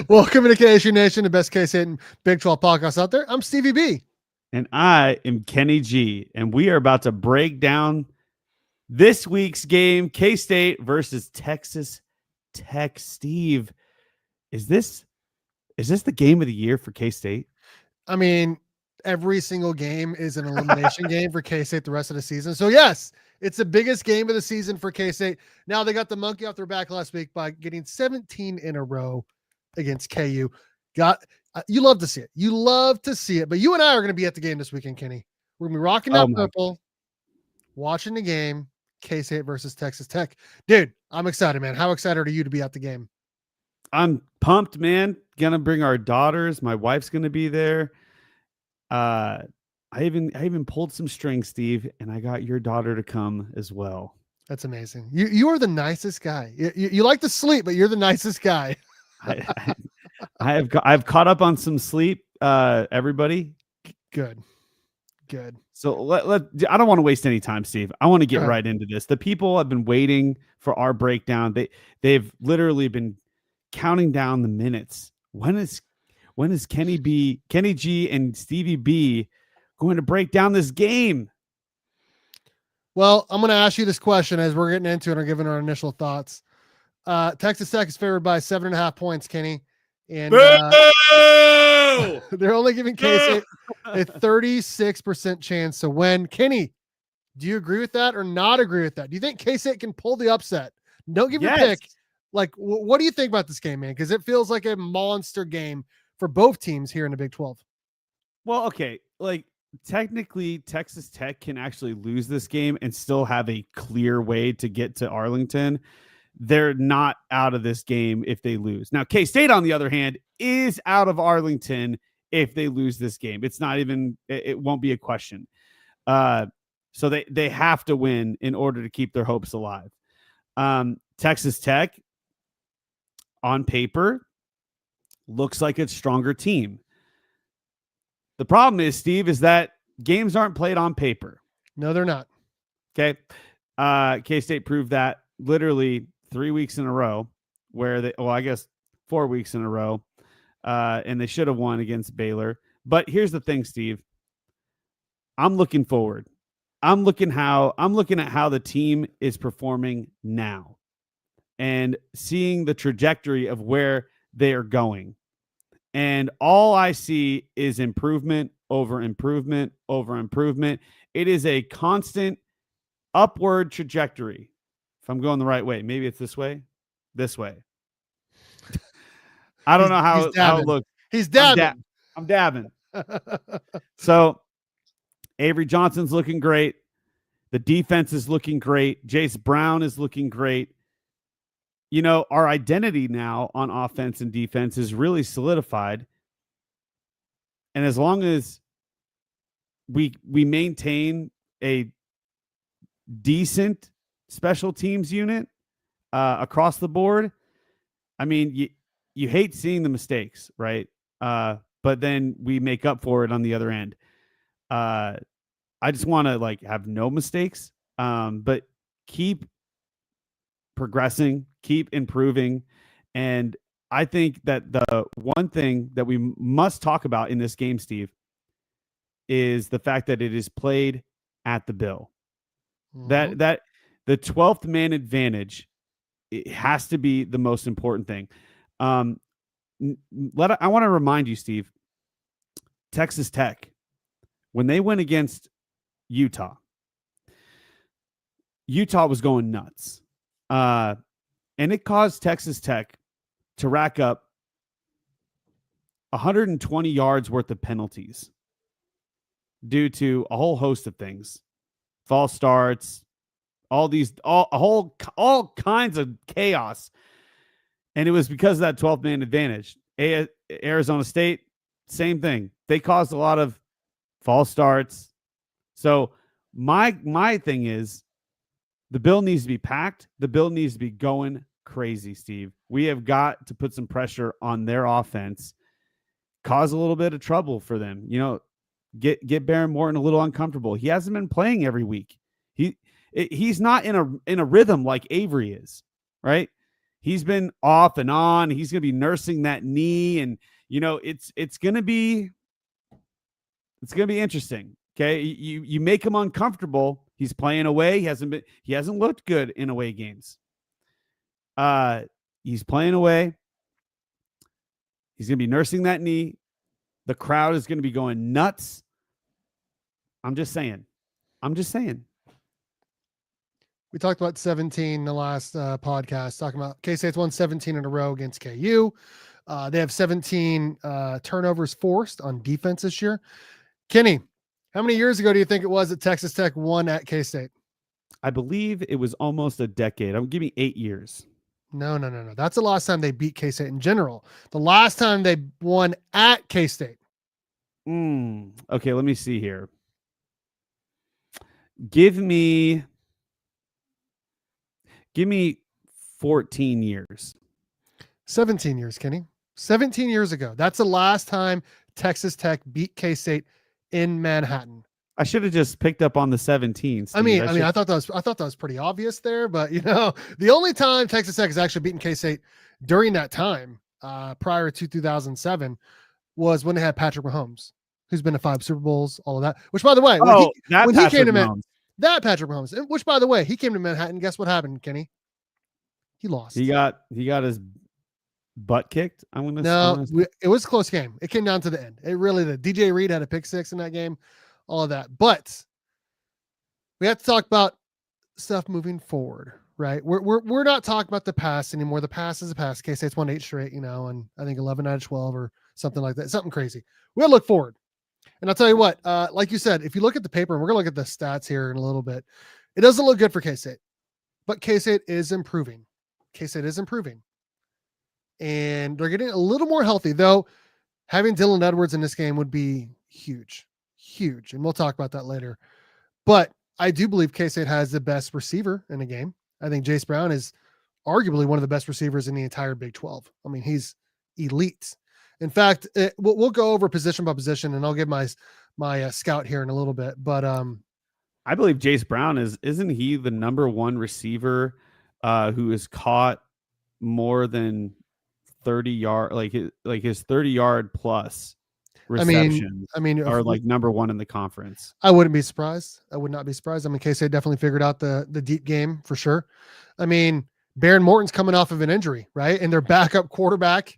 Welcome to KSU Nation, the best K-State and Big 12 podcast out there. I'm Stevie B. And I am Kenny G. And we are about to break down this week's game, K-State versus Texas Tech. Steve, is this the game of the year for K-State? I mean, every single game is an elimination game for K-State the rest of the season. So, yes, it's the biggest game of the season for K-State. Now, they got the monkey off their back last week by getting 17 in a row against KU. You love to see it. You love to see it. But you and I are going to be at the game this weekend, Kenny. We're going to be rocking that purple, watching the game, K-State versus Texas Tech. Dude, I'm excited, man. How excited are you to be at the game? I'm pumped, man. Gonna bring our daughters. My wife's gonna be there. I even pulled some strings, Steve, and I got your daughter to come as well. That's amazing. You are the nicest guy. You like to sleep, but you're the nicest guy. I've caught up on some sleep. Everybody, good. So I don't want to waste any time, Steve. I want to get right into this. The people have been waiting for our breakdown. They've literally been counting down the minutes. When is Kenny G and Stevie B going to break down this game? Well, I'm going to ask you this question as we're getting into it or giving our initial thoughts. Texas Tech is favored by 7.5 points, Kenny. And they're only giving K-State a 36% chance to win. Kenny, do you agree with that or not agree with that? Do you think K-State can pull the upset? Don't give your pick. Like, what do you think about this game, man? Because it feels like a monster game for both teams here in the Big 12. Well, okay. Like, technically, Texas Tech can actually lose this game and still have a clear way to get to Arlington. They're not out of this game if they lose. Now, K-State, on the other hand, is out of Arlington if they lose this game. It's not even, it won't be a question. So they have to win in order to keep their hopes alive. Texas Tech, on paper, looks like a stronger team. The problem is, Steve, is that games aren't played on paper. No, they're not. Okay. K-State proved that literally 3 weeks in a row I guess 4 weeks in a row. And they should have won against Baylor. But here's the thing, Steve. I'm looking forward. I'm looking at how the team is performing now and seeing the trajectory of where they are going. And all I see is improvement over improvement over improvement. It is a constant upward trajectory. If I'm going the right way, maybe it's this way. I don't know how it looks. He's dabbing. I'm dabbing. So Avery Johnson's looking great. The defense is looking great. Jace Brown is looking great. You know, our identity now on offense and defense is really solidified. And as long as we maintain a decent special teams unit across the board, I mean, you hate seeing the mistakes, right? But then we make up for it on the other end. I just want to have no mistakes, but keep progressing, keep improving. And I think that the one thing that we must talk about in this game, Steve, is the fact that it is played at the Bill. Mm-hmm. That the 12th man advantage, it has to be the most important thing. I want to remind you, Steve, Texas Tech, when they went against Utah was going nuts. And it caused Texas Tech to rack up 120 yards worth of penalties due to a whole host of things. False starts, all kinds of chaos. And it was because of that 12th man advantage. Arizona State, same thing. They caused a lot of false starts. So my thing is, the Bill needs to be packed. The Bill needs to be going crazy, Steve. We have got to put some pressure on their offense, cause a little bit of trouble for them. You know, get Baron Morton a little uncomfortable. He hasn't been playing every week. He's not in a rhythm like Avery is, right? He's been off and on. He's going to be nursing that knee, and it's going to be interesting. Okay, you make him uncomfortable. He's playing away. He hasn't looked good in away games. He's playing away. He's going to be nursing that knee. The crowd is going to be going nuts. I'm just saying. We talked about 17 in the last podcast, talking about K-State's won 17 in a row against KU. They have 17 turnovers forced on defense this year. Kenny, how many years ago do you think it was that Texas Tech won at K-State? I believe it was almost a decade. I'm giving 8 years. No. That's the last time they beat K-State in general. The last time they won at K-State. Okay, let me see here. Give me 14 years. 17 years, Kenny. 17 years ago. That's the last time Texas Tech beat K-State in Manhattan. I should have just picked up on the 17. Steve. I thought that was pretty obvious there, but the only time Texas Tech has actually beaten K-State during that time, prior to 2007, was when they had Patrick Mahomes, who's been to 5 Super Bowls, all of that. Which, by the way, when he came to Manhattan, that Patrick Mahomes, which, by the way, he came to Manhattan. Guess what happened, Kenny? He lost. He got his butt kicked. It was a close game. It came down to the end. It really did. DJ Reed had a pick 6 in that game. All of that. But we have to talk about stuff moving forward, right? We're not talking about the past anymore. The past is the past. K-State's won 8 straight, and I think 11 out of 12 or something like that. Something crazy. We got to look forward. And I'll tell you what, like you said, if you look at the paper, and we're going to look at the stats here in a little bit, it doesn't look good for K-State. But K-State is improving. And they're getting a little more healthy, though. Having Dylan Edwards in this game would be huge. And we'll talk about that later. But I do believe K-State has the best receiver in the game. I think Jace Brown is arguably one of the best receivers in the entire Big 12. I mean, he's elite. In fact, we'll go over position by position, and I'll give my scout here in a little bit. But I believe Jace Brown isn't he the number 1 receiver who has caught more than 30 yard, like his 30-yard plus receptions. I mean, are like number 1 in the conference. I wouldn't be surprised. I would not be surprised. I mean, K-State definitely figured out the deep game for sure. I mean, Baron Morton's coming off of an injury, right? And their backup quarterback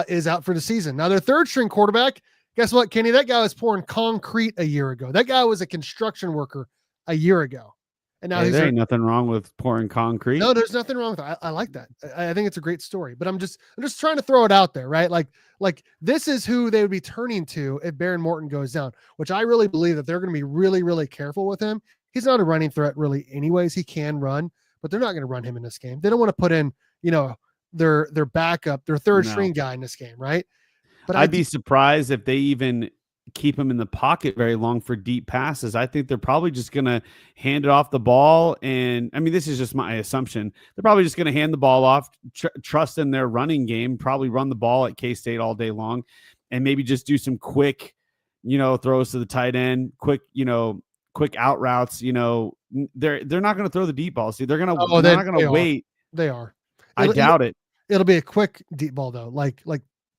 is out for the season. Now, their 3rd string quarterback, guess what, Kenny? That guy was pouring concrete a year ago. That guy was a construction worker a year ago. And now there ain't nothing wrong with pouring concrete. No, there's nothing wrong with it. I like that. I think it's a great story, but I'm just trying to throw it out there, right? Like this is who they would be turning to if Baron Morton goes down, which I really believe that they're going to be really, really careful with him. He's not a running threat really anyways. He can run, but they're not going to run him in this game. They don't want to put in, their backup, their 3rd string guy in this game, right? But I'd be surprised if they even keep him in the pocket very long for deep passes. I think they're probably just going to hand it off the ball. And I mean, this is just my assumption. They're probably just going to hand the ball off, trust in their running game, probably run the ball at K-State all day long, and maybe just do some quick, throws to the tight end, quick out routes. They're not going to throw the deep ball. See, they're not going to wait. They are. I doubt it. It'll be a quick deep ball though. Like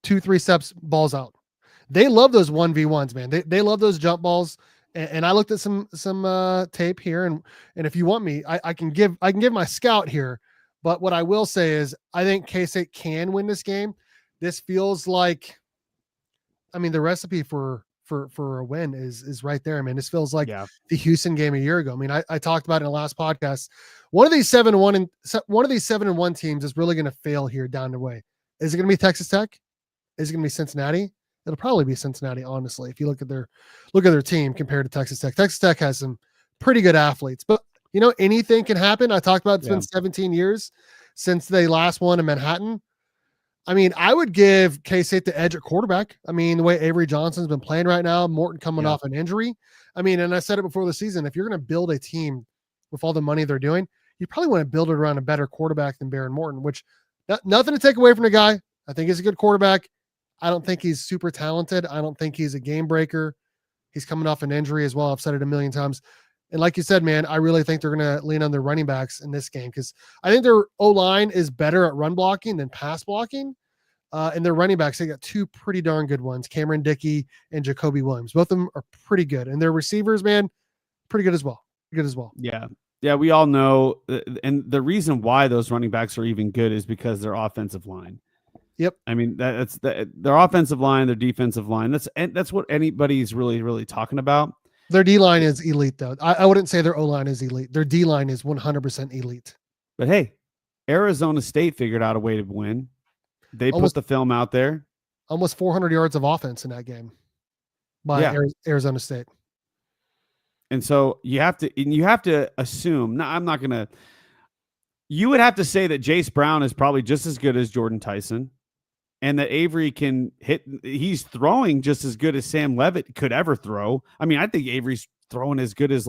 2-3 steps, balls out. They love those 1v1s, man. They love those jump balls. And I looked at some tape here, and if you want me, I can give my scout here. But what I will say is, I think K-State can win this game. This feels like, I mean, the recipe for a win is right there. I mean, this feels like the Houston game a year ago. I mean, I talked about it in the last podcast. One of these 7-1 teams is really going to fail here down the way. Is it going to be Texas Tech? Is it going to be Cincinnati? It'll probably be Cincinnati, honestly, if you look at their team compared to Texas Tech. Texas Tech has some pretty good athletes, but anything can happen. I talked about it's been 17 years since they last won in Manhattan. I mean, I would give K-State the edge at quarterback. I mean, the way Avery Johnson's been playing right now, Morton coming off an injury. I mean, and I said it before the season, if you're going to build a team with all the money they're doing, you probably want to build it around a better quarterback than Baron Morton, which nothing to take away from the guy. I think he's a good quarterback. I don't think he's super talented. I don't think he's a game breaker. He's coming off an injury as well. I've said it a million times. And like you said, man, I really think they're going to lean on their running backs in this game because I think their O-line is better at run blocking than pass blocking. And their running backs, they got two pretty darn good ones, Cameron Dickey and Jacoby Williams. Both of them are pretty good. And their receivers, man, pretty good as well. Good as well. Yeah. Yeah, we all know. And the reason why those running backs are even good is because their offensive line. Yep. I mean, that's their offensive line, their defensive line. That's what anybody's really, really talking about. Their D-line is elite, though. I wouldn't say their O-line is elite. Their D-line is 100% elite. But hey, Arizona State figured out a way to win. They put the film out there. Almost 400 yards of offense in that game by Arizona State. And so you have to assume. Now, I'm not going to. You would have to say that Jace Brown is probably just as good as Jordan Tyson, and that Avery can hit. He's throwing just as good as Sam Levitt could ever throw. I mean, I think Avery's throwing as good as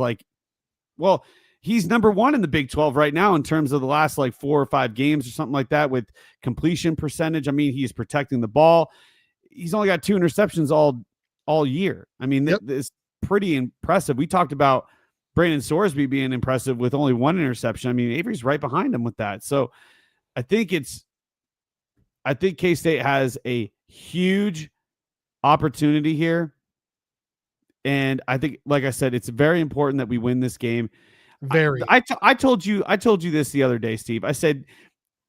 he's number one in the Big 12 right now in terms of the last 4 or 5 games or something like that with completion percentage. I mean, he's protecting the ball. He's only got 2 interceptions all year. I mean, it's pretty impressive. We talked about Brandon Sorsby being impressive with only 1 interception. I mean, Avery's right behind him with that. So I think K-State has a huge opportunity here. And I think, like I said, it's very important that we win this game. Very. I told you this the other day, Steve. I said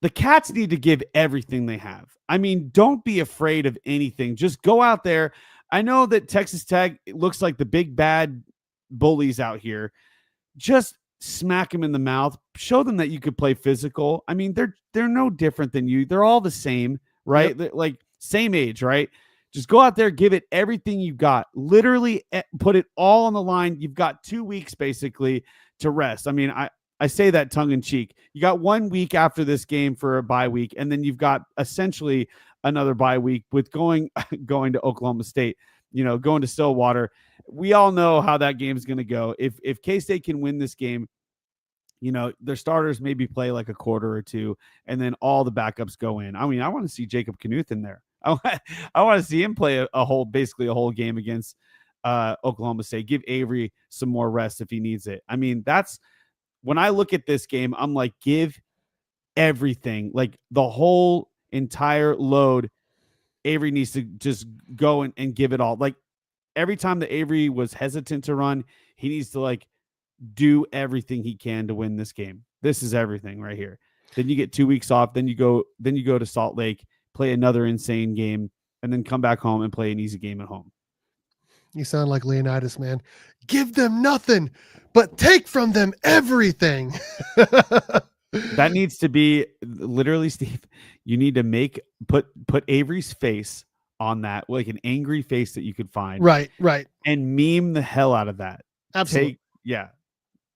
the Cats need to give everything they have. I mean, don't be afraid of anything. Just go out there. I know that Texas Tech looks like the big bad bullies out here. Just smack them in the mouth. Show them that you could play physical. I mean, they're no different than you. They're all the same, right? Yep. Like same age, right? Just go out there, give it everything you've got. Literally put it all on the line. You've got 2 weeks basically to rest. I mean, I say that tongue in cheek. You got 1 week after this game for a bye week, and then you've got essentially another bye week with going to Oklahoma State, going to Stillwater. We all know how that game is going to go. If K-State can win this game, their starters maybe play like a quarter or 2, and then all the backups go in. I mean, I want to see Jacob Knuth in there. I want to see him play basically a whole game against Oklahoma State. Give Avery some more rest if he needs it. I mean, that's when I look at this game, I'm like, give everything, like the whole entire load. Avery needs to just go and give it all. Like every time that Avery was hesitant to run, he needs to do everything he can to win this game. This is everything right here. Then you get 2 weeks off. Then you go to Salt Lake, play another insane game, and then come back home and play an easy game at home. You sound like Leonidas, man. Give them nothing, but take from them everything. That needs to be literally, Steve. You need to put Avery's face on that, like an angry face that you could find. Right. And meme the hell out of that. Absolutely. Yeah,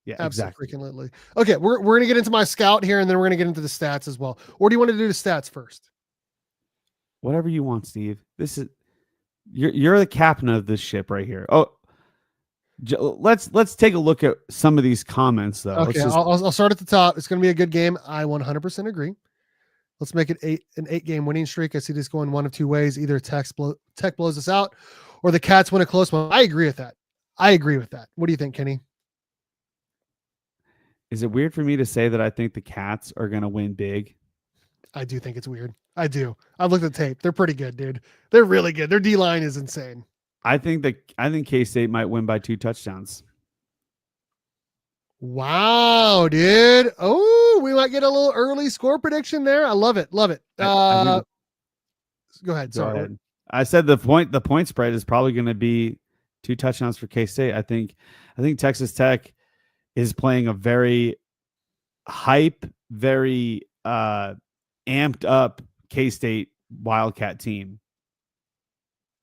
exactly. Absolutely. Okay, we're going to get into my scout here, and then we're going to get into the stats as well. Or do you want to do the stats first? Whatever you want, Steve. This is you're the captain of this ship right here. Oh, let's take a look at some of these comments though. Okay, I'll start at the top. It's going to be a good game. I 100% agree. Let's make it an 8-game winning streak. I see this going one of 2 ways. Either Tech blows us out, or the Cats win a close one. I agree with that. What do you think, Kenny? Is it weird for me to say that I think the Cats are going to win big? I do think it's weird. I do. I've looked at the tape. They're pretty good, dude. They're really good. Their D-line is insane. I think K-State might win by 2 touchdowns. Wow, dude. Oh, we might get a little early score prediction there. I love it. Go ahead. Sorry. I said the point spread is probably going to be 2 touchdowns for K-State. I think Texas Tech is playing a very hype, very amped up K-State Wildcat team.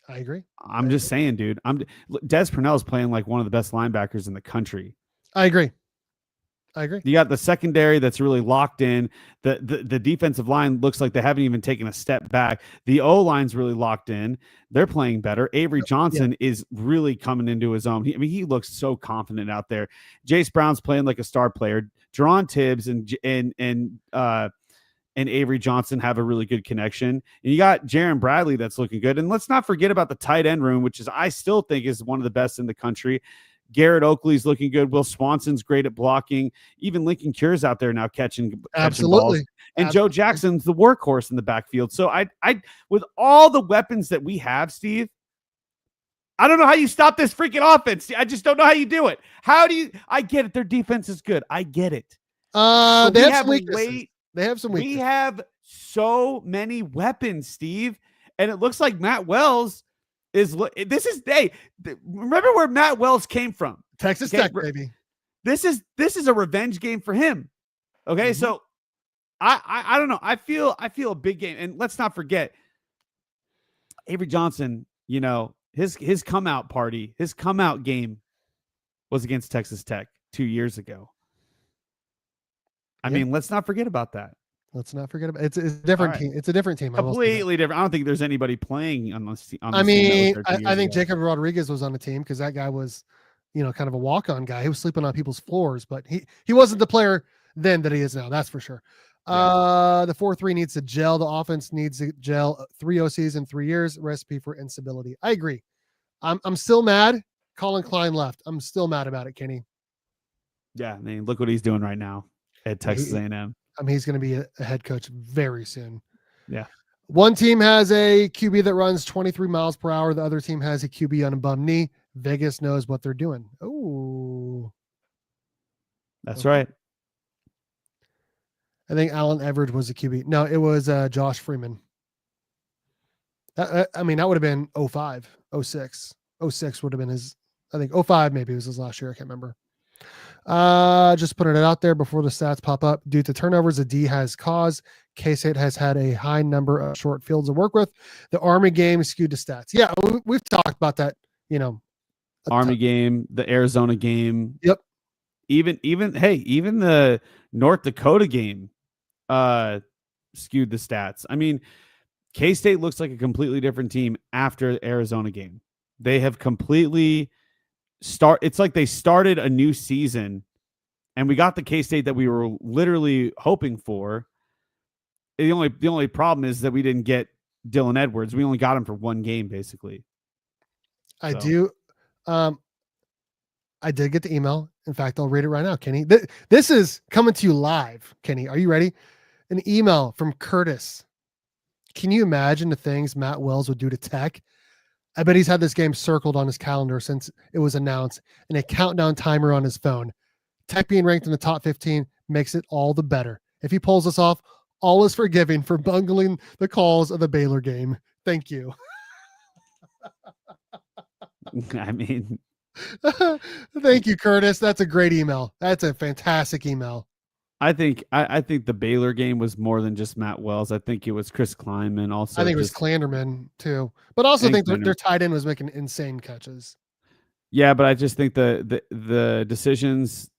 I agree. I'm just saying, dude. Des Purnell is playing like one of the best linebackers in the country. I agree. You got the secondary that's really locked in. The defensive line looks like they haven't even taken a step back. The O-line's really locked in. They're playing better. Avery Johnson is really coming into his own. He looks so confident out there. Jace Brown's playing like a star player. Jerron Tibbs and Avery Johnson have a really good connection. And you got Jaron Bradley that's looking good. And let's not forget about the tight end room, which I still think is one of the best in the country. Garrett Oakley's looking good. Will Swanson's great at blocking. Even Lincoln Cure's out there now catching balls. Absolutely. And Joe Jackson's the workhorse in the backfield. So I with all the weapons that we have, Steve, I don't know how you stop this freaking offense. I just don't know how you do it. How do you? I get it. Their defense is good. I get it. They have some weaknesses. They have some weaknesses. We have so many weapons, Steve, and it looks like Matt Wells is. Remember where Matt Wells came from? Texas Tech, baby. This is a revenge game for him. Okay, so I don't know. I feel a big game, and let's not forget Avery Johnson. You know, his come out party, his come out game was against Texas Tech 2 years ago. I mean, let's not forget about that. Let's not forget about it's a different team. It's a different team. Completely different. I don't think there's anybody playing on this team. I mean, I think Jacob Rodriguez was on the team because that guy was, kind of a walk-on guy. He was sleeping on people's floors, but he wasn't the player then that he is now. That's for sure. The 4-3 needs to gel. The offense needs to gel. 3 OCs in 3 years. Recipe for instability. I agree. I'm still mad. Colin Klein left. I'm still mad about it, Kenny. Yeah, I mean, look what he's doing right now at Texas A&M. I mean, he's going to be a head coach very soon. Yeah. One team has a QB that runs 23 miles per hour. The other team has a QB on a bum knee. Vegas knows what they're doing. Oh, that's right. I think Alan Everett was a QB. No, it was Josh Freeman. I mean, that would have been 05, 06. 06 would have been his, I think 05 maybe was his last year. I can't remember. Just putting it out there before the stats pop up. Due to turnovers, the D has caused. K-State has had a high number of short fields to work with. The Army game skewed to stats. Yeah, we've talked about that, Army game, the Arizona game. Yep. Even the North Dakota game skewed the stats. I mean, K-State looks like a completely different team after the Arizona game. They have completely it's like they started a new season, and we got the K-State that we were literally hoping for. The only problem is that we didn't get Dylan Edwards. We only got him for one game, basically. I did get the email. In fact, I'll read it right now, Kenny. This is coming to you live, Kenny. Are you ready? An email from Curtis. Can you imagine the things Matt Wells would do to Tech? I bet he's had this game circled on his calendar since it was announced, and a countdown timer on his phone. Tech being ranked in the top 15 makes it all the better. If he pulls us off, all is forgiving for bungling the calls of the Baylor game. Thank you. I mean, thank you, Curtis. That's a great email. That's a fantastic email. I think the Baylor game was more than just Matt Wells. I think it was Chris Kleinman also. I think it was Clanderman too, but also think their tight end was making insane catches. Yeah, but I just think the decisions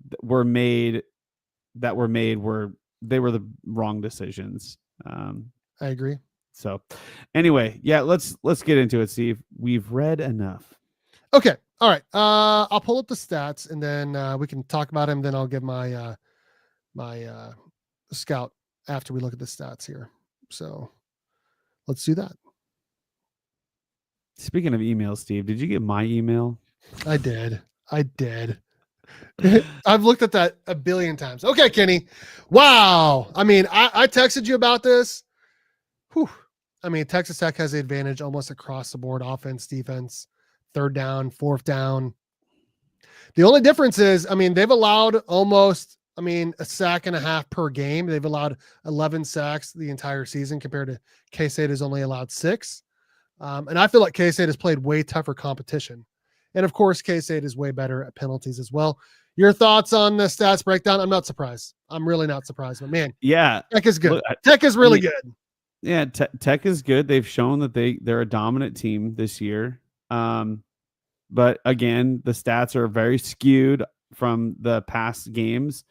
that were made were the wrong decisions. I agree. So anyway, yeah, let's get into it, Steve. We've read enough. Okay. All right. I'll pull up the stats and then we can talk about him. Then I'll give my scout after we look at the stats here. So let's do that. Speaking of emails, Steve, did you get my email? I did. I've looked at that a billion times. Okay, Kenny. Wow. I mean, I texted you about this. Whew. I mean, Texas Tech has the advantage almost across the board, offense, defense, third down, fourth down. The only difference is, I mean, they've allowed almost, a sack and a half per game. They've allowed 11 sacks the entire season compared to K-State has only allowed 6. And I feel like K-State has played way tougher competition. And of course, K-State is way better at penalties as well. Your thoughts on the stats breakdown? I'm not surprised. I'm really not surprised, but man, yeah, Tech is good. Tech is really good. Yeah, Tech is good. They've shown that they're a dominant team this year. But again, the stats are very skewed from the past games.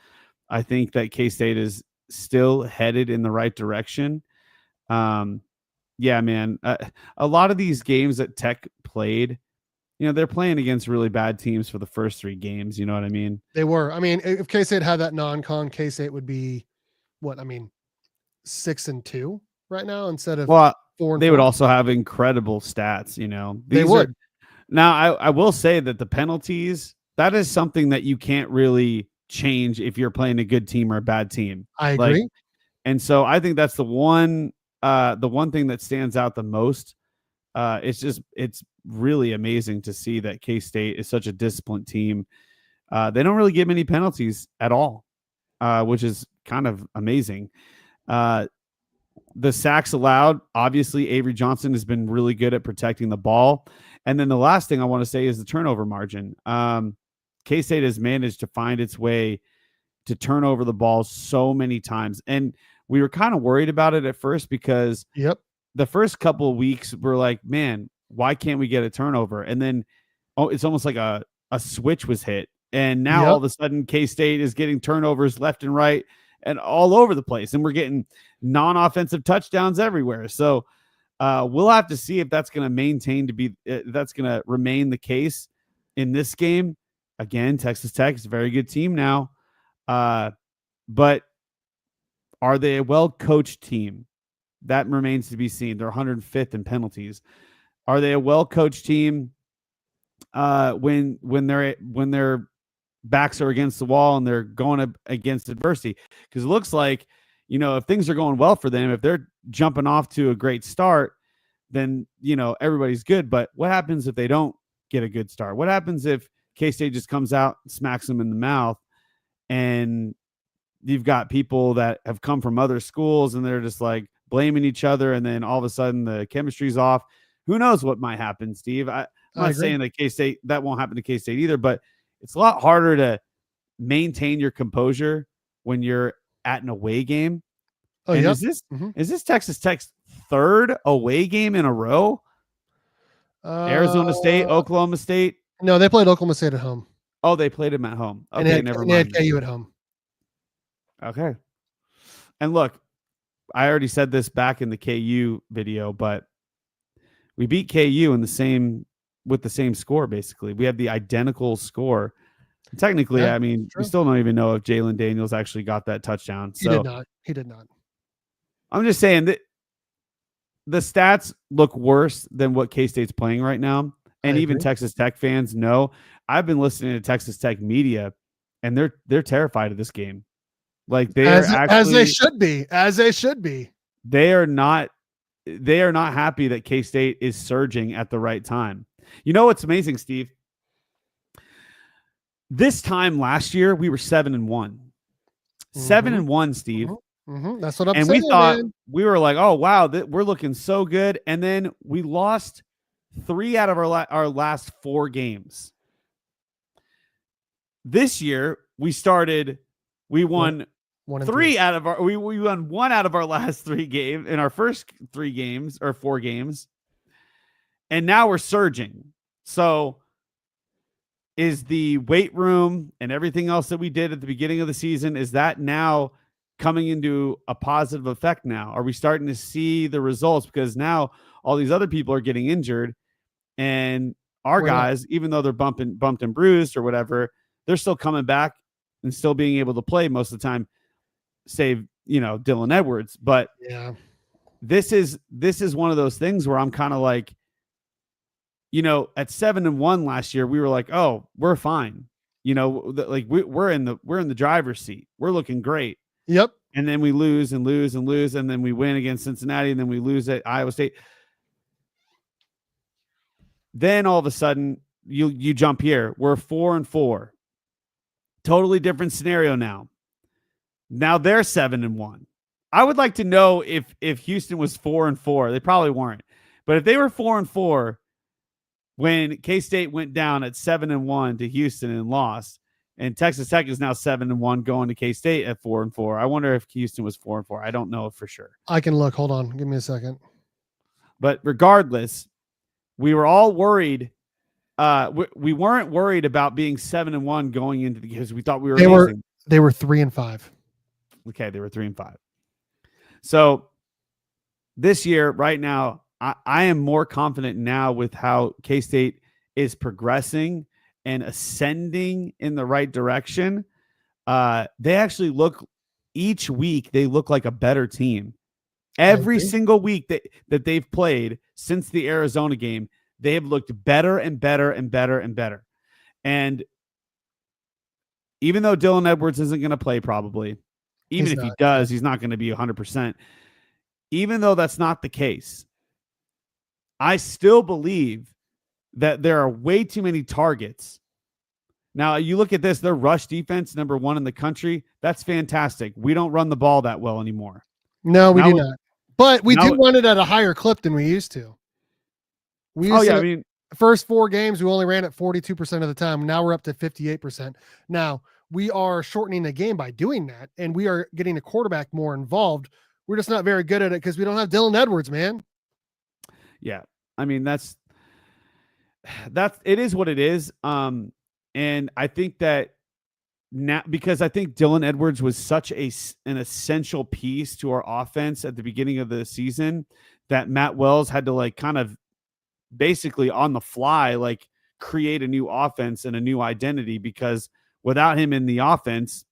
I think that K-State is still headed in the right direction. Yeah, man, a lot of these games that Tech played, they're playing against really bad teams for the first 3 games. You know what I mean? They were. I mean, if K-State had that non-con, K-State would be 6-2 right now instead of 4-4. They would also have incredible stats. They would. Now, I will say that the penalties that is something that you can't really change if you're playing a good team or a bad team. I Like, agree. and so I think that's the one thing that stands out the most. It's really amazing to see that K-State is such a disciplined team. They don't really get many penalties at all, which is kind of amazing. The sacks allowed, obviously, Avery Johnson has been really good at protecting the ball. And then the last thing I want to say is the turnover margin. K-State has managed to find its way to turn over the ball so many times. And we were kind of worried about it at first because Yep. the first couple of weeks we're like, man, why can't we get a turnover? And then it's almost like a switch was hit. And now all Yep. of a sudden K-State is getting turnovers left and right and all over the place. And we're getting non-offensive touchdowns everywhere. So we'll have to see if that's going to maintain to be that's going to remain the case in this game. Again, Texas Tech is a very good team now. But are they a well-coached team? That remains to be seen. They're 105th in penalties. Are they a well-coached team when their backs are against the wall and they're going up against adversity? Because it looks like, if things are going well for them, if they're jumping off to a great start, then everybody's good. But what happens if they don't get a good start? What happens if K-State just comes out, smacks them in the mouth, and you've got people that have come from other schools and they're just like blaming each other, and then all of a sudden the chemistry's off? Who knows what might happen, Steve? I'm not saying that K-State, that won't happen to K-State either, but it's a lot harder to maintain your composure when you're at an away game. Oh, and yep. Is this Texas Tech's third away game in a row? Arizona State, Oklahoma State? No, they played Oklahoma State at home. Oh, they played them at home. Okay, never mind. They had KU at home. Okay. And look, I already said this back in the KU video, but we beat KU with the same score, basically. We have the identical score. Technically, Yeah, we still don't even know if Jalen Daniels actually got that touchdown. He did not. He did not. I'm just saying that the stats look worse than what K-State's playing right now. And even Texas Tech fans know. I've been listening to Texas Tech media, and they're terrified of this game. Like as they should be. They are not happy that K-State is surging at the right time. You know what's amazing, Steve? This time last year, we were 7-1. 7-1, Steve. That's what I'm saying. And we thought, we were like, oh, wow, we're looking so good. And then we lost 3 out of our last 4 games. This year, we won 3 out of we won 1 out of our last 3 games in our first 3 games or 4 games. And now we're surging. So is the weight room and everything else that we did at the beginning of the season, is that now coming into a positive effect now? Are we starting to see the results? Because now all these other people are getting injured, and our guys, even though they're bumped and bruised or whatever, they're still coming back and still being able to play most of the time, save, Dylan Edwards. But yeah, this is one of those things where I'm kind of like, at 7-1 last year, we were like, oh, we're fine. We're in the driver's seat. We're looking great. Yep. And then we lose and lose and lose. And then we win against Cincinnati. And then we lose at Iowa State. Then all of a sudden you jump here. We're 4-4. Totally different scenario now. Now they're 7-1. I would like to know if Houston was 4-4. They probably weren't. But if they were 4-4, when K-State went down at 7-1 to Houston and lost, and Texas Tech is now 7-1 going to K-State at 4-4. I wonder if Houston was 4-4. I don't know for sure. I can look. Hold on. Give me a second. But regardless, we were all worried. We weren't worried about being 7-1 going into the, because we thought we were amazing. They were 3-5. Okay, they were 3-5. So this year, right now, I am more confident now with how K-State is progressing and ascending in the right direction. They actually look, each week, they look like a better team. Every single week that they've played since the Arizona game, they have looked better and better and better and better. And even though Dylan Edwards isn't going to play probably, even if he does, he's not going to be 100%. Even though that's not the case, I still believe that there are way too many targets. Now, you look at this, their rush defense, number 1 in the country. That's fantastic. We don't run the ball that well anymore. No, we do not. But we do run it at a higher clip than we used to. I mean, first 4 games, we only ran it 42% of the time. Now we're up to 58%. Now, we are shortening the game by doing that, and we are getting the quarterback more involved. We're just not very good at it because we don't have Dylan Edwards, man. Yeah. I mean, that's it is what it is. And I think that now, because I think Dylan Edwards was such an essential piece to our offense at the beginning of the season that Matt Wells had to like kind of basically on the fly, like create a new offense and a new identity, because without him in the offense,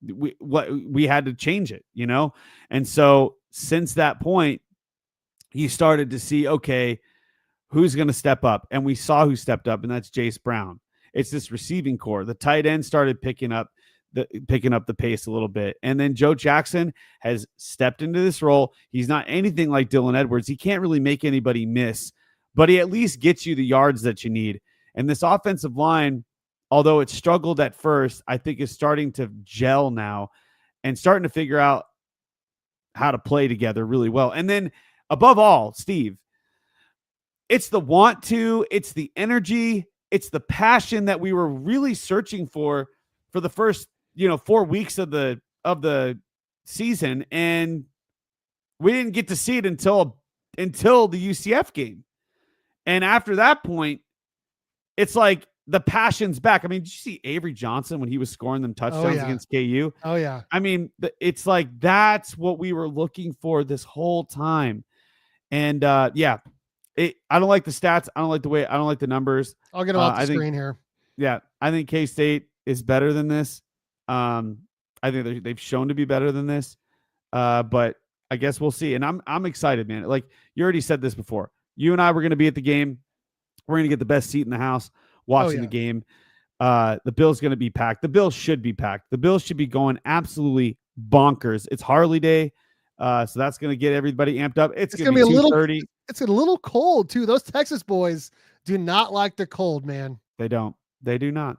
we had to change it, you know? And so since that point, you started to see, okay, who's going to step up? And we saw who stepped up, and that's Jace Brown. It's this receiving core. The tight end started picking up the pace a little bit. And then Joe Jackson has stepped into this role. He's not anything like Dylan Edwards. He can't really make anybody miss, but he at least gets you the yards that you need. And this offensive line, although it struggled at first, I think is starting to gel now and starting to figure out how to play together really well. And then above all, Steve, it's the want to, it's the energy, it's the passion that we were really searching for the first, 4 weeks of the season. And we didn't get to see it until the UCF game. And after that point, it's like the passion's back. I mean, did you see Avery Johnson when he was scoring them touchdowns against KU? Oh, yeah. I mean, it's like that's what we were looking for this whole time. And I don't like the stats. I don't like the numbers. I'll get them off the screen here. Yeah, I think K-State is better than this. I think they've shown to be better than this. But I guess we'll see. And I'm excited, man. Like you already said this before. You and I were going to be at the game. We're going to get the best seat in the house watching the game. The Bill's going to be packed. The Bills should be packed. The Bills should be going absolutely bonkers. It's Harley Day. So that's going to get everybody amped up. It's going to be 2:30. It's a little cold too. Those Texas boys do not like the cold, man. They don't. They do not.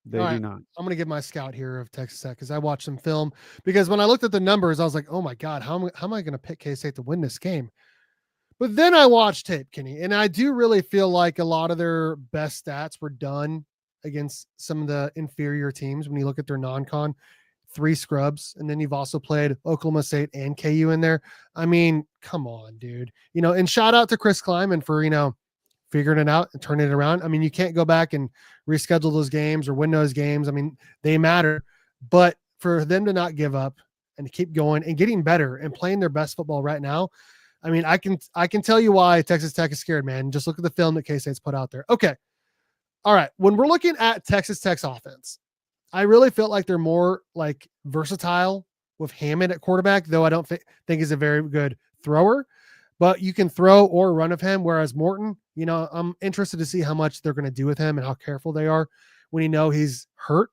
They do not. I'm going to give my scout here of Texas Tech because I watched some film. Because when I looked at the numbers, I was like, oh my God, how am I going to pick K-State to win this game? But then I watched tape, Kenny, and I do really feel like a lot of their best stats were done against some of the inferior teams. When you look at their non-con, 3 scrubs, and then you've also played Oklahoma State and KU in there. I mean, come on, dude. And shout out to Chris Kleiman for, figuring it out and turning it around. I mean, you can't go back and reschedule those games or win those games. I mean, they matter. But for them to not give up and to keep going and getting better and playing their best football right now, I mean, I can tell you why Texas Tech is scared, man. Just look at the film that K-State's put out there. Okay. All right. When we're looking at Texas Tech's offense, I really felt like they're more like versatile with Hammond at quarterback, though I don't think he's a very good thrower, but you can throw or run of him. Whereas Morton, I'm interested to see how much they're going to do with him and how careful they are when he's hurt.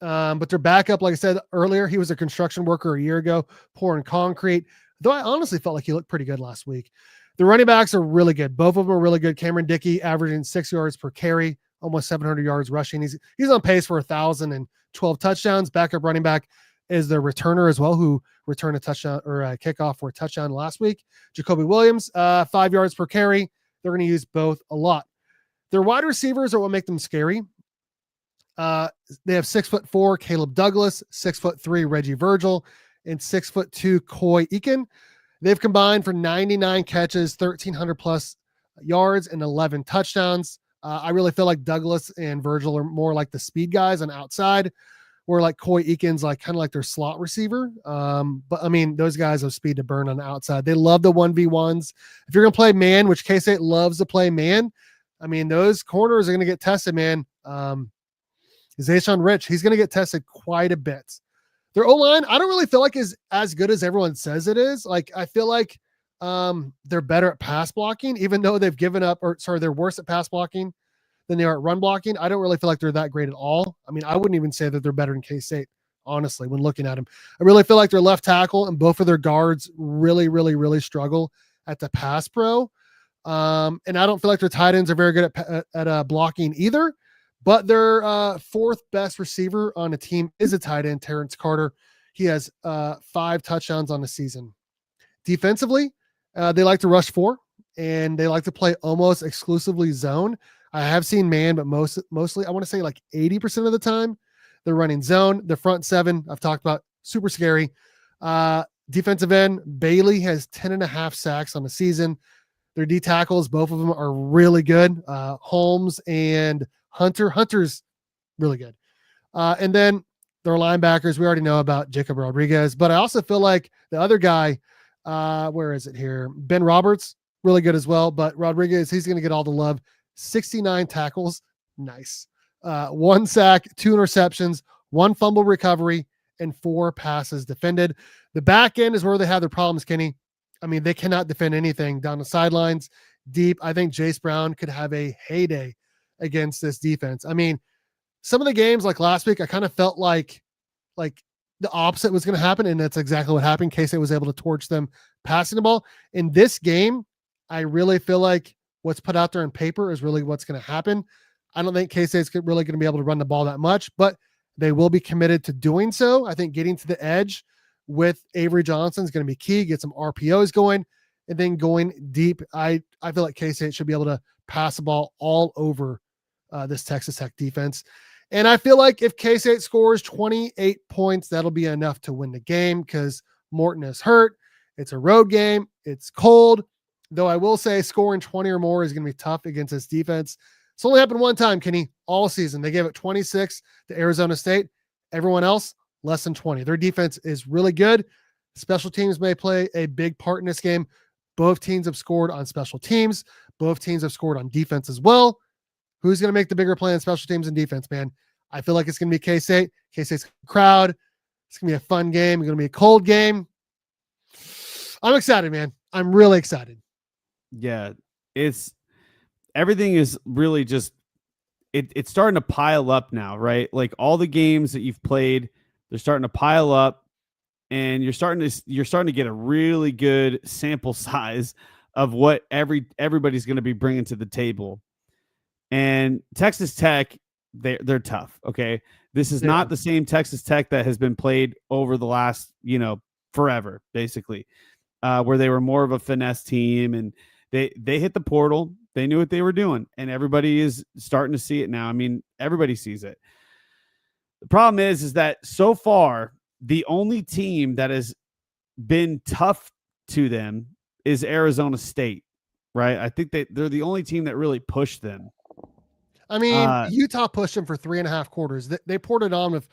But their backup, like I said earlier, he was a construction worker a year ago, pouring concrete, though I honestly felt like he looked pretty good last week. The running backs are really good. Both of them are really good. Cameron Dickey averaging 6 yards per carry, almost 700 yards rushing. He's on pace for 1,012 touchdowns. Backup running back is the returner as well, who returned a touchdown or a kickoff for a touchdown last week. Jacoby Williams, 5 yards per carry. They're going to use both a lot. Their wide receivers are what make them scary. They have 6'4" Caleb Douglas, 6'3" Reggie Virgil, and 6'2" Coy Eakin. They've combined for 99 catches, 1,300 plus yards, and 11 touchdowns. I really feel like Douglas and Virgil are more like the speed guys on outside, where like Coy Eakin's like kind of like their slot receiver. But I mean, those guys have speed to burn on the outside. They love the 1v1s. If you're going to play man, which K-State loves to play man, I mean, those corners are going to get tested, man. Zayshawn Rich, he's going to get tested quite a bit. Their O-line, I don't really feel like is as good as everyone says it is. Like, I feel like they're better at pass blocking, even though they're worse at pass blocking than they are at run blocking. I don't really feel like they're that great at all. I mean, I wouldn't even say that they're better than K-State, honestly, when looking at them. I really feel like their left tackle and both of their guards really, really, really struggle at the pass pro. And I don't feel like their tight ends are very good at blocking either. But their fourth best receiver on the team is a tight end, Terrence Carter. He has 5 touchdowns on the season. Defensively, they like to rush 4, and they like to play almost exclusively zone. I have seen man, but mostly I want to say like 80% of the time they're running zone. The front 7 I've talked about, super scary. Defensive end, Bailey has 10.5 sacks on the season. Their D tackles, both of them are really good. Holmes and Hunter. Hunter's really good. And then their linebackers, we already know about Jacob Rodriguez, but I also feel like the other guy, where is it here? Ben Roberts, really good as well. But Rodriguez, he's going to get all the love. 69 tackles. Nice. 1 sack, 2 interceptions, 1 fumble recovery, and 4 passes defended. The back end is where they have their problems, Kenny. I mean, they cannot defend anything down the sidelines, deep. I think Jace Brown could have a heyday against this defense. I mean, some of the games like last week, I kind of felt like the opposite was going to happen, and that's exactly what happened. K-State was able to torch them passing the ball. In this game, I really feel like what's put out there on paper is really what's going to happen. I don't think K-State's really going to be able to run the ball that much, but they will be committed to doing so. I think getting to the edge with Avery Johnson is going to be key. Get some RPOs going, and then going deep. I feel like K-State should be able to pass the ball all over this Texas Tech defense. And I feel like if K-State scores 28 points, that'll be enough to win the game because Morton is hurt. It's a road game. It's cold. Though I will say scoring 20 or more is going to be tough against this defense. It's only happened one time, Kenny, all season. They gave it 26 to Arizona State. Everyone else, less than 20. Their defense is really good. Special teams may play a big part in this game. Both teams have scored on special teams. Both teams have scored on defense as well. Who's going to make the bigger play on special teams and defense, man? I feel like it's going to be K-State. K-State's crowd. It's going to be a fun game. It's going to be a cold game. I'm excited, man. I'm really excited. Yeah, everything is really just it's starting to pile up now, right? Like all the games that you've played, they're starting to pile up, and you're starting to get a really good sample size of what everybody's going to be bringing to the table. And Texas Tech, they're tough. Okay, this is not the same Texas Tech that has been played over the last forever, basically, where they were more of a finesse team and they hit the portal. They knew what they were doing, and everybody is starting to see it now. I mean, everybody sees it. The problem is that so far, the only team that has been tough to them is Arizona State, right? I think they're the only team that really pushed them. I mean, Utah pushed them for 3.5 quarters. They poured it on with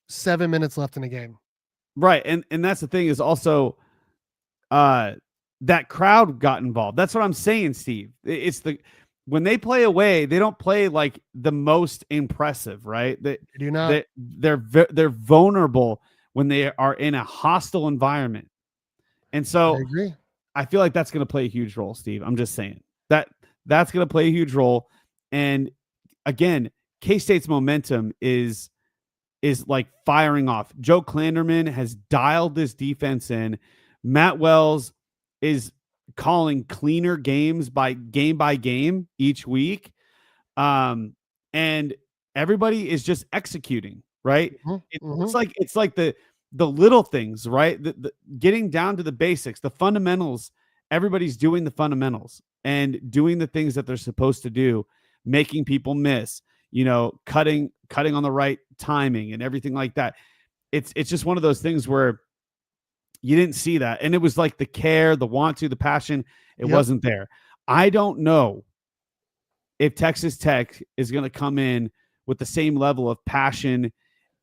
7 minutes left in the game. Right, and that's the thing is also that crowd got involved. That's what I'm saying, Steve. It's when they play away, they don't play like the most impressive, right? They do not. They're vulnerable when they are in a hostile environment, and so I agree. I feel like that's going to play a huge role, Steve. I'm just saying that's going to play a huge role. And again, K-State's momentum is like firing off. Joe Klanderman has dialed this defense in. Matt Wells is calling cleaner games by game each week. And everybody is just executing, right? Mm-hmm. It's like the little things, right? The getting down to the basics, the fundamentals. Everybody's doing the fundamentals and doing the things that they're supposed to do, making people miss, cutting on the right timing and everything like that. It's just one of those things where you didn't see that. And it was like the care, the want to, the passion. It wasn't there. I don't know if Texas Tech is going to come in with the same level of passion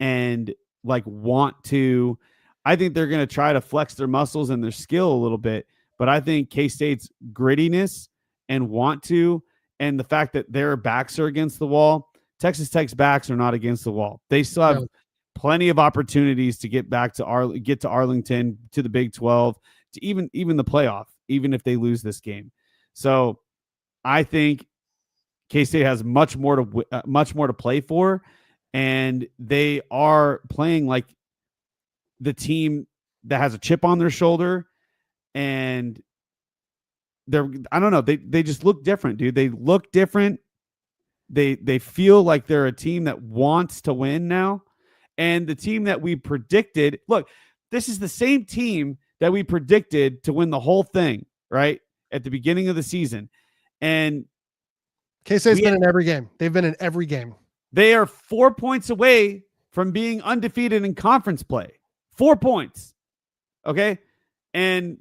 and like want to. I think they're going to try to flex their muscles and their skill a little bit. But I think K-State's grittiness and want to, and the fact that their backs are against the wall, Texas Tech's backs are not against the wall. They still have plenty of opportunities to get back to get to Arlington, to the Big 12, to even the playoff, even if they lose this game. So I think K-State has much more to play for, and they are playing like the team that has a chip on their shoulder, and I don't know, they just look different, dude. They look different. They feel like they're a team that wants to win now. And the team that we predicted, look, this is the same team that we predicted to win the whole thing, right? At the beginning of the season. And K-State's been in every game. They've been in every game. They are 4 points away from being undefeated in conference play. 4 points. Okay? And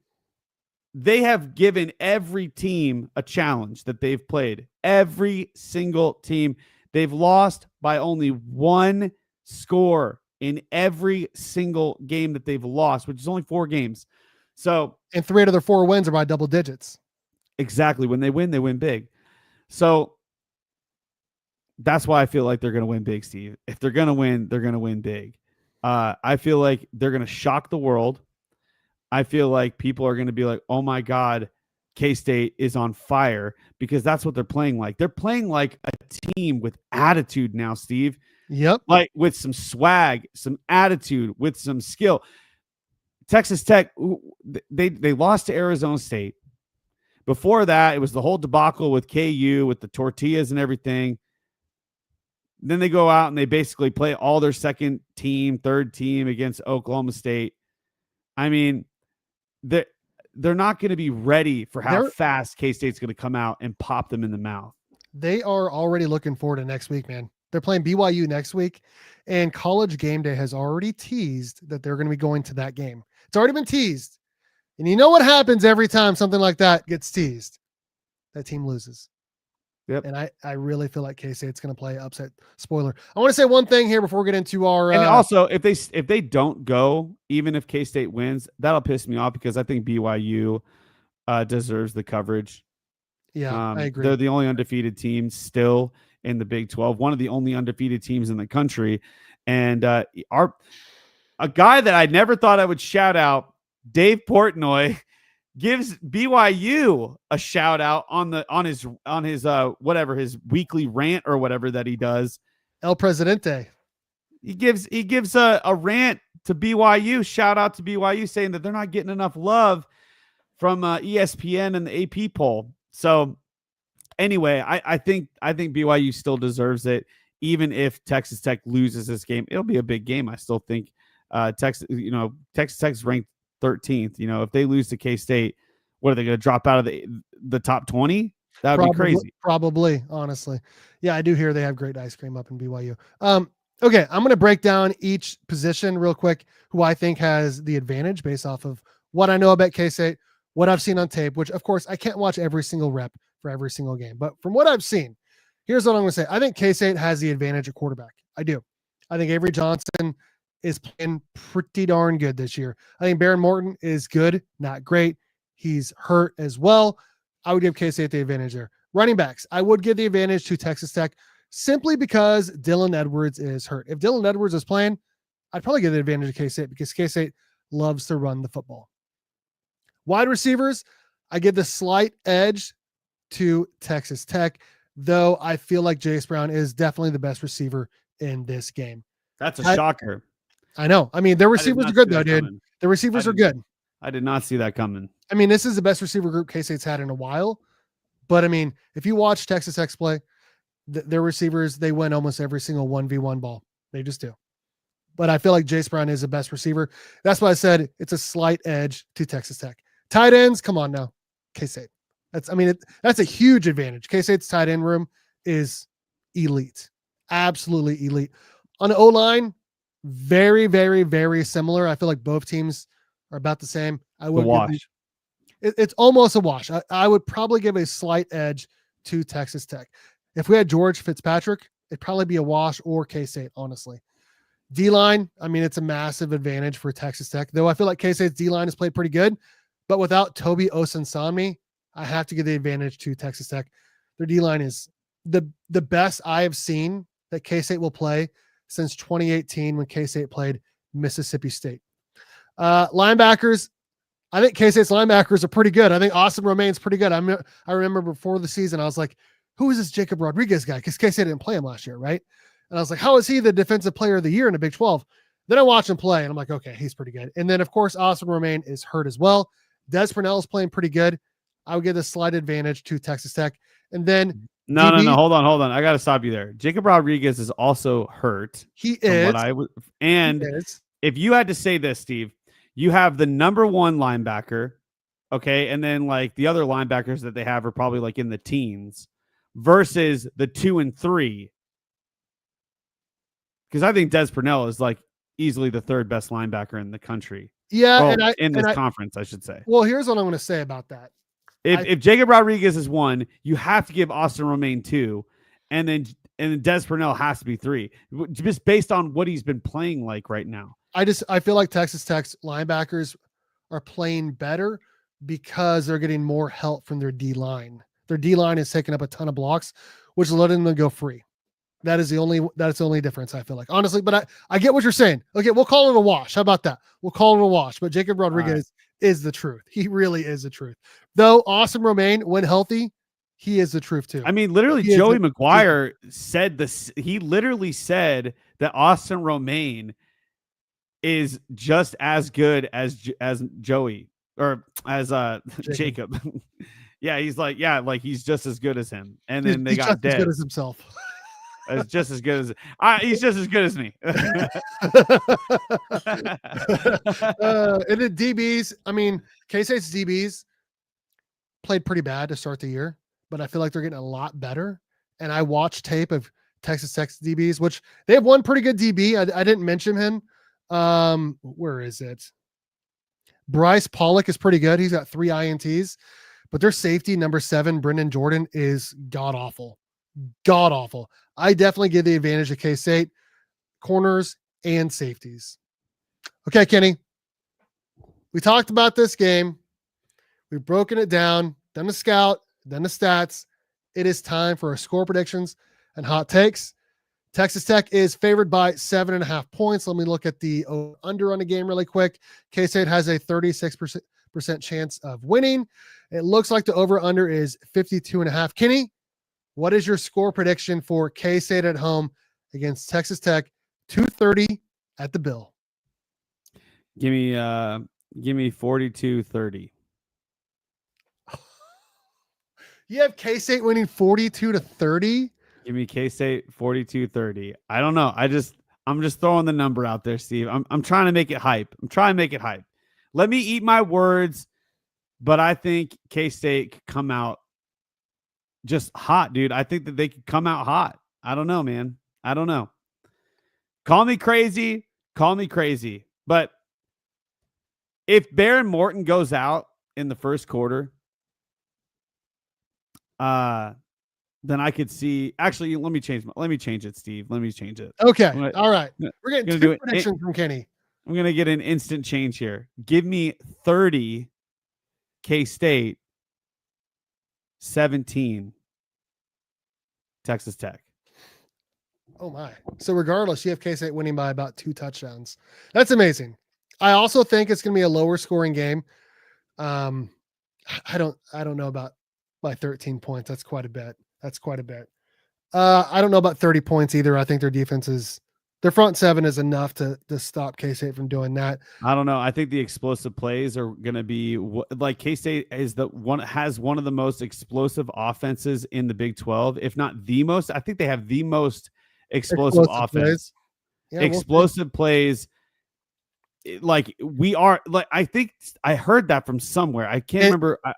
they have given every team a challenge that they've played. Every single team. They've lost by only one score in every single game that they've lost, which is only 4 games. So, and 3 out of their 4 wins are by double digits. Exactly. When they win big. So that's why I feel like they're going to win big, Steve. If they're going to win, they're going to win big. I feel like they're going to shock the world. I feel like people are going to be like, oh my God, K-State is on fire, because that's what they're playing like. They're playing like a team with attitude now, Steve. Yep. Like with some swag, some attitude, with some skill. Texas Tech, they lost to Arizona State. Before that, it was the whole debacle with KU, with the tortillas and everything. Then they go out and they basically play all their second team, third team against Oklahoma State. I mean, they're not going to be ready for how fast K-State's going to come out and pop them in the mouth. They are already looking forward to next week, man. They're playing BYU next week, and College Game Day has already teased that they're going to be going to that game. It's already been teased. And you know what happens every time something like that gets teased? That team loses. Yep. And I really feel like K-State's going to play upset. Spoiler. I want to say one thing here before we get into our. And also, if they don't go, even if K-State wins, that'll piss me off, because I think BYU deserves the coverage. Yeah, I agree. They're the only undefeated team still in the Big 12, one of the only undefeated teams in the country. And a guy that I never thought I would shout out, Dave Portnoy, gives BYU a shout out on his whatever, his weekly rant or whatever that he does. El Presidente. He gives a rant to BYU, shout out to BYU, saying that they're not getting enough love from ESPN and the AP poll. So anyway, I think BYU still deserves it, even if Texas Tech loses this game. It'll be a big game. I still think Texas Tech's ranked 13th. If they lose to K-State, what are they going to drop out of the top 20? That would be crazy. Probably, honestly. Yeah, I do hear they have great ice cream up in BYU. Okay, I'm going to break down each position real quick, who I think has the advantage based off of what I know about K-State, what I've seen on tape, which, of course, I can't watch every single rep for every single game. But from what I've seen, here's what I'm going to say. I think K-State has the advantage at quarterback. I do. I think Avery Johnson is playing pretty darn good this year. I think Baron Morton is good, not great. He's hurt as well. I would give K-State the advantage there. Running backs, I would give the advantage to Texas Tech simply because Dylan Edwards is hurt. If Dylan Edwards is playing, I'd probably give the advantage to K-State, because K-State loves to run the football. Wide receivers, I give the slight edge to Texas Tech, though I feel like Jace Brown is definitely the best receiver in this game. That's a shocker. I know. I mean, their receivers are good, though, dude. The receivers are good. I did not see that coming. I mean, this is the best receiver group K-State's had in a while. But, I mean, if you watch Texas Tech's play, their receivers, they win almost every single 1v1 ball. They just do. But I feel like Jace Brown is the best receiver. That's why I said it's a slight edge to Texas Tech. Tight ends, come on now. K-State. That's a huge advantage. K-State's tight end room is elite. Absolutely elite. On the O-line, very, very, very similar. I feel like both teams are about the same. It's almost a wash. I would probably give a slight edge to Texas Tech. If we had George Fitzpatrick, it'd probably be a wash or K-State, honestly. D-line, I mean, it's a massive advantage for Texas Tech, though I feel like K-State's D-line has played pretty good. But without Toby Osunsanmi, I have to give the advantage to Texas Tech. Their D-line is the best I have seen that K-State will play since 2018 when K-State played Mississippi State. Linebackers, I think K-State's linebackers are pretty good. I think Austin Romain's pretty good. I remember before the season, I was like, who is this Jacob Rodriguez guy? Because K-State didn't play him last year, right? And I was like, how is he the defensive player of the year in the Big 12? Then I watch him play, and I'm like, okay, he's pretty good. And then, of course, Austin Romaine is hurt as well. Des Purnell is playing pretty good. I would give the slight advantage to Texas Tech. And then no, hold on. I got to stop you there. Jacob Rodriguez is also hurt. He is. And if you had to say this, Steve, you have the number one linebacker, okay, and then like the other linebackers that they have are probably like in the teens versus the 2 and 3. Because I think Des Purnell is like easily the third best linebacker in the country. Yeah, well, in this conference, I should say. Well, here's what I'm going to say about that. If Jacob Rodriguez is 1, you have to give Austin Romaine 2, and then Des Purnell has to be 3, just based on what he's been playing like right now. I feel like Texas Tech's linebackers are playing better because they're getting more help from their D line. Their D line is taking up a ton of blocks, which is letting them go free. That's the only difference, I feel like, honestly. But I get what you're saying. Okay, we'll call it a wash. How about that? We'll call it a wash. But Jacob Rodriguez is the truth. He really is the truth. Though Austin Romaine, when healthy, he is the truth too. I mean, literally, Joey McGuire said this. He literally said that Austin Romaine is just as good as Joey or as Jacob. Yeah, he's like, he's just as good as him. And then they got dead. As good as himself. It's just as good as he's just as good as me. And the DBs, I mean, K-State's DBs played pretty bad to start the year, but I feel like they're getting a lot better. And I watched tape of Texas Tech's DBs, which they have one pretty good DB. I didn't mention him. Where is it? Bryce Pollock is pretty good. He's got 3 INTs, but their safety, number 7, Brendan Jordan, is god awful. God awful. I definitely give the advantage to K-State corners and safeties. Okay, Kenny. We talked about this game. We've broken it down, done the scout, done the stats. It is time for our score predictions and hot takes. Texas Tech is favored by 7.5 points. Let me look at the under on the game really quick. K-State has a 36% chance of winning. It looks like the over-under is 52.5. Kenny, what is your score prediction for K-State at home against Texas Tech? 2:30 at the Bill. Give me 42-30. You have K-State winning 42-30? Give me K-State 42-30. I don't know. I'm just throwing the number out there, Steve. I'm trying to make it hype. Let me eat my words, but I think K-State could come out just hot, dude. I think that they could come out hot. I don't know, man. I don't know. Call me crazy. But if Baron Morton goes out in the first quarter, then I could see. Actually, let me change it, Steve. Let me change it. Okay. All right. We're getting 2 predictions from Kenny. I'm going to get an instant change here. Give me 30 K-State, 17 Texas Tech. Oh my. So regardless, you have K-State winning by about 2 touchdowns. That's amazing. I also think it's going to be a lower scoring game. I don't know about by 13 points. That's quite a bit. I don't know about 30 points either. I think their front 7 is enough to stop K-State from doing that. I don't know. I think the explosive plays are going to be like K-State has one of the most explosive offenses in the Big 12, if not the most. I think they have the most explosive offense. Yeah, explosive plays. Like we are like, I think I heard that from somewhere. I can't remember. I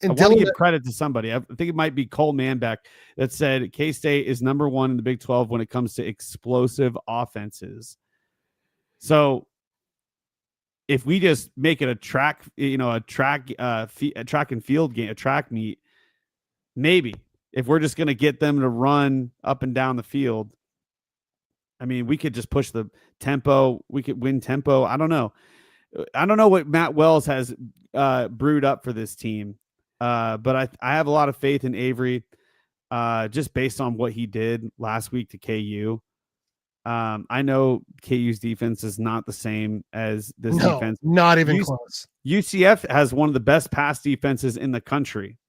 want to give credit to somebody. I think it might be Cole Manbeck that said K-State is number 1 in the Big 12 when it comes to explosive offenses. So if we just make it a track and field game, a track meet, maybe if we're just going to get them to run up and down the field, I mean, we could just push the tempo. We could win tempo. I don't know what Matt Wells has brewed up for this team. But I have a lot of faith in Avery, just based on what he did last week to KU. I know KU's defense is not the same as this defense. Not even close. UCF has one of the best pass defenses in the country.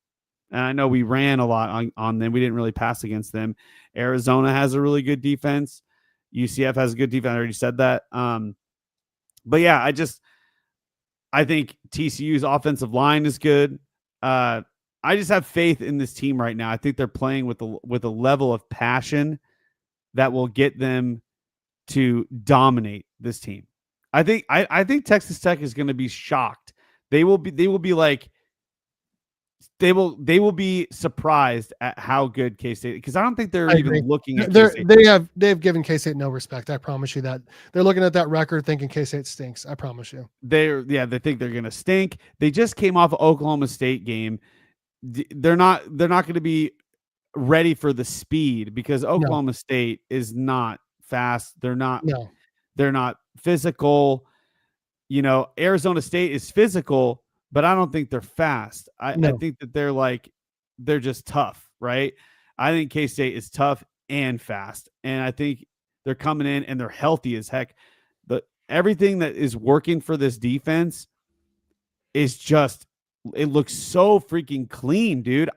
And I know we ran a lot on them. We didn't really pass against them. Arizona has a really good defense. UCF has a good defense. I already said that. But yeah, I think TCU's offensive line is good. I just have faith in this team right now. I think they're playing with a level of passion that will get them to dominate this team. I think Texas Tech is going to be shocked. They will be like they will be surprised at how good K-State, because I don't think they're even looking at K-State. They've given K-State no respect. I promise you that. They're looking at that record thinking K-State stinks. I promise you. They think they're going to stink. They just came off an Oklahoma State game. They're not going to be ready for the speed because Oklahoma State is not fast. They're not physical. Arizona State is physical, but I don't think they're fast. I think that they're just tough, right? I think K-State is tough and fast, and I think they're coming in and they're healthy as heck. But everything that is working for this defense is just, it looks so freaking clean, dude.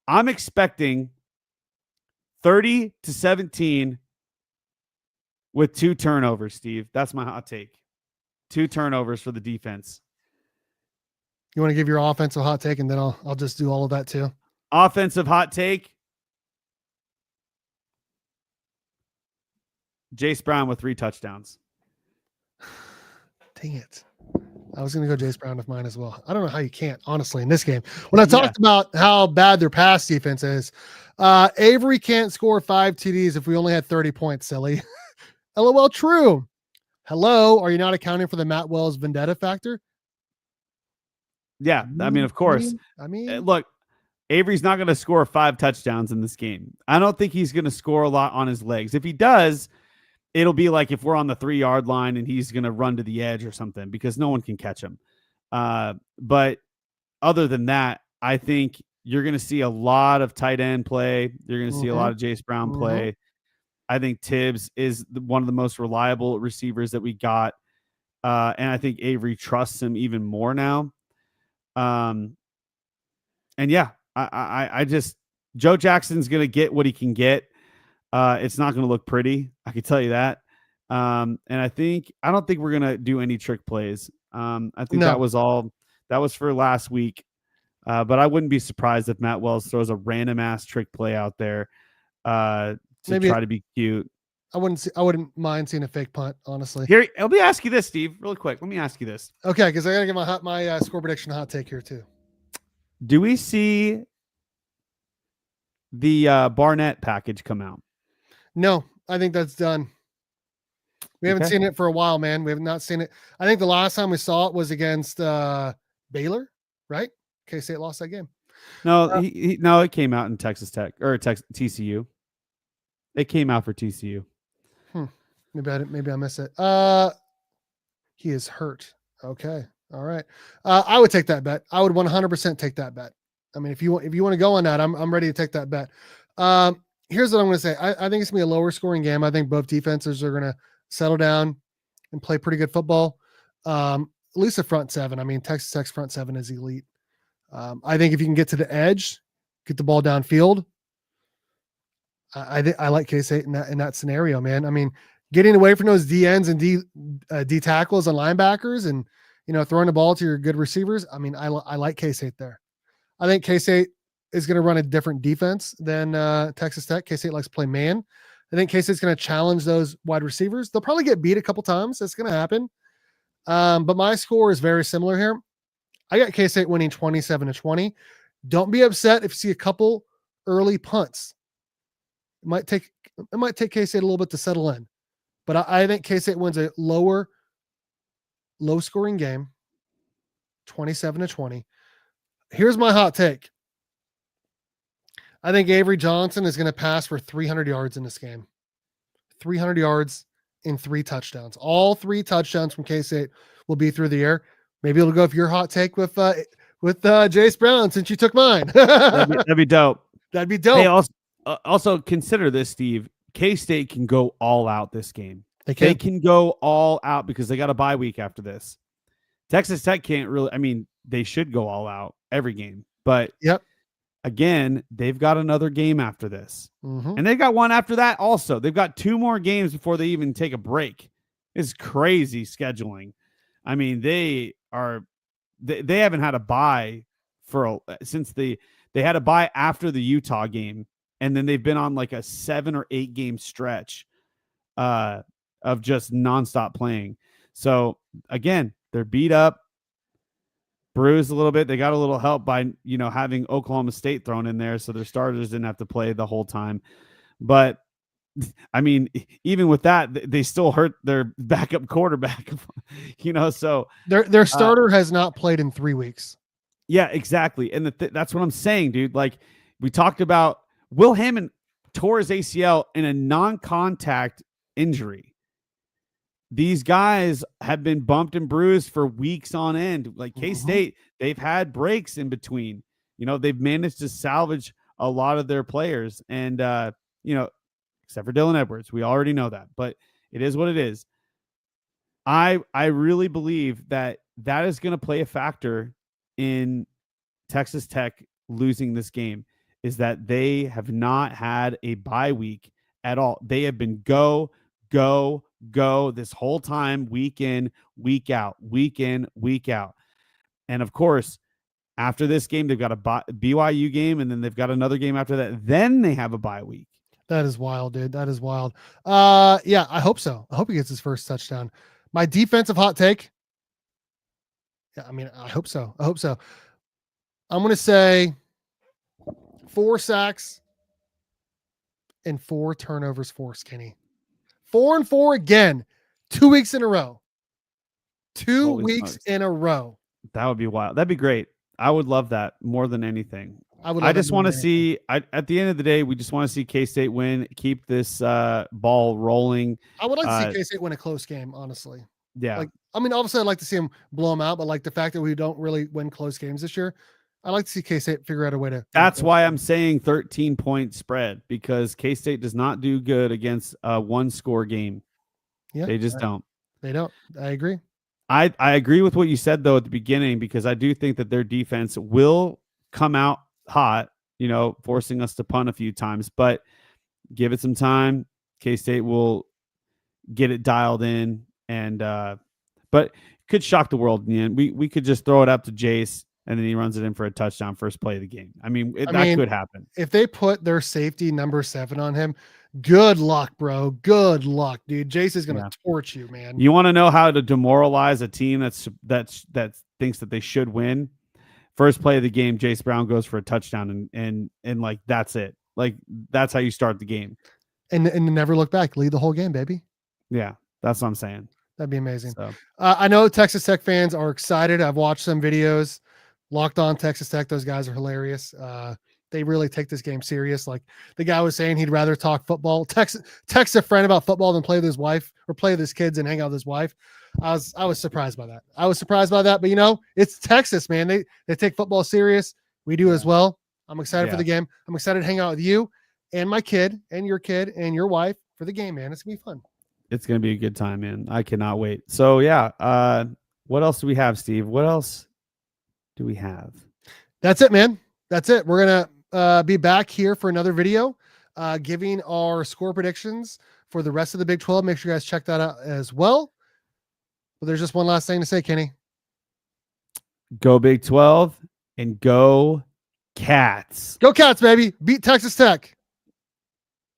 I'm expecting 30-17 with 2 turnovers, Steve. That's my hot take. 2 turnovers for the defense. You want to give your offensive hot take, and then I'll just do all of that too. Offensive hot take. Jace Brown with 3 touchdowns. Dang it. I was going to go Jace Brown with mine as well. I don't know how you can't, honestly, in this game. When I talked about how bad their pass defense is, Avery can't score 5 TDs if we only had 30 points, silly. LOL, true. Hello, are you not accounting for the Matt Wells vendetta factor? Yeah, I mean, of course. Look, Avery's not going to score 5 touchdowns in this game. I don't think he's going to score a lot on his legs. If he does, it'll be like if we're on the 3-yard line and he's going to run to the edge or something because no one can catch him. But other than that, I think you're going to see a lot of tight end play. You're going to see a lot of Jace Brown play. I think Tibbs is one of the most reliable receivers that we got. And I think Avery trusts him even more now. And yeah, I just, Joe Jackson's going to get what he can get. It's not going to look pretty. I can tell you that. And I don't think we're going to do any trick plays. I think that was for last week. But I wouldn't be surprised if Matt Wells throws a random ass trick play out there, to try to be cute. I wouldn't mind seeing a fake punt, honestly. Here, let me ask you this, Steve, really quick. Let me ask you this. Okay, because I got to get my score prediction hot take here too. Do we see the Barnett package come out? No, I think that's done. We haven't seen it for a while, man. We have not seen it. I think the last time we saw it was against Baylor, right? K-State lost that game. No, it came out in Texas Tech or TCU. It came out for TCU. Maybe I missed it. He is hurt. Okay. All right. I would take that bet. I would 100% take that bet. I mean, if you want to go on that, I'm ready to take that bet. Here's what I'm going to say. I think it's going to be a lower scoring game. I think both defenses are going to settle down and play pretty good football. At least the front 7. I mean, Texas Tech's front 7 is elite. I think if you can get to the edge, get the ball downfield, I like K-State in that scenario, man. I mean, getting away from those D ends and D tackles and linebackers, and throwing the ball to your good receivers. I mean, I like K-State there. I think K-State is going to run a different defense than Texas Tech. K-State likes to play man. I think K-State's going to challenge those wide receivers. They'll probably get beat a couple times. That's going to happen. But my score is very similar here. I got K-State winning 27-20. Don't be upset if you see a couple early punts. It might take K-State a little bit to settle in, but I think K-State wins a low scoring game, 27-20. Here's my hot take. I think Avery Johnson is going to pass for 300 yards in this game. 300 yards in 3 touchdowns. All 3 touchdowns from K-State will be through the air. Maybe it'll go with your hot take with Jace Brown, since you took mine. That'd be dope. That'd be dope. Hey, also consider this, Steve. K-State can go all out this game. They can go all out because they got a bye week after this. Texas Tech can't really. I mean, they should go all out every game, but again, they've got another game after this. Mm-hmm. And they've got one after that also. They've got 2 more games before they even take a break. It's crazy scheduling. I mean, they haven't had a bye since they had a bye after the Utah game, and then they've been on like a 7 or 8 game stretch of just nonstop playing. So again, they're beat up, bruised a little bit. They got a little help by having Oklahoma State thrown in there, so their starters didn't have to play the whole time. But I mean, even with that, they still hurt their backup quarterback. So their starter has not played in 3 weeks. Yeah, exactly. And that's what I'm saying, dude. Like we talked about, Will Hammond tore his ACL in a non-contact injury. These guys have been bumped and bruised for weeks on end. Like K-State, they've had breaks in between. They've managed to salvage a lot of their players. And, except for Dylan Edwards, we already know that. But it is what it is. I really believe that is going to play a factor in Texas Tech losing this game, is that they have not had a bye week at all. They have been go this whole time, week in, week out, week in, week out. And of course, after this game, they've got a BYU game, and then they've got another game after that. Then they have a bye week. That is wild, dude. That is wild. Yeah, I hope so. I hope he gets his first touchdown. My defensive hot take. Yeah, I mean, I hope so. I'm going to say 4 sacks and 4 turnovers forced, Kenny. 4 and 4 again. 2 weeks in a row. 2 weeks in a row. That would be wild. That'd be great. I would love that more than anything. I just want to see, at the end of the day, we just want to see K-State win, keep this ball rolling. I would like to see K-State win a close game, honestly. Yeah. Obviously I'd like to see them blow them out, but like the fact that we don't really win close games this year, I like to see K-State figure out a way to. That's why I'm saying 13-point spread, because K-State does not do good against a 1-score game. Yeah, they just don't. They don't. I agree. I agree with what you said though at the beginning, because I do think that their defense will come out hot, forcing us to punt a few times, but give it some time. K-State will get it dialed in, and but could shock the world in the end. We could just throw it up to Jace, and then he runs it in for a touchdown first play of the game. I mean, that could happen. If they put their safety number 7 on him, good luck, bro. Good luck, dude. Jace is going to torch you, man. You want to know how to demoralize a team that thinks that they should win? First play of the game, Jace Brown goes for a touchdown, and like that's it. Like that's how you start the game. And never look back. Lead the whole game, baby. Yeah, that's what I'm saying. That'd be amazing. So. I know Texas Tech fans are excited. I've watched some videos. Locked On Texas Tech. Those guys are hilarious. They really take this game serious. Like the guy was saying, he'd rather talk football, text a friend about football than play with his wife or play with his kids and hang out with his wife. I was surprised by that. But it's Texas, man. They take football serious. We do as well. I'm excited for the game. I'm excited to hang out with you and my kid and your wife for the game, man. It's gonna be fun. It's gonna be a good time, man. I cannot wait. So yeah. What else do we have, Steve? What else do we have? That's it, man. That's it. We're gonna be back here for another video, giving our score predictions for the rest of the Big 12. Make sure you guys check that out as well. But there's just one last thing to say, Kenny. Go Big 12 and go Cats. Go Cats, baby. Beat Texas Tech.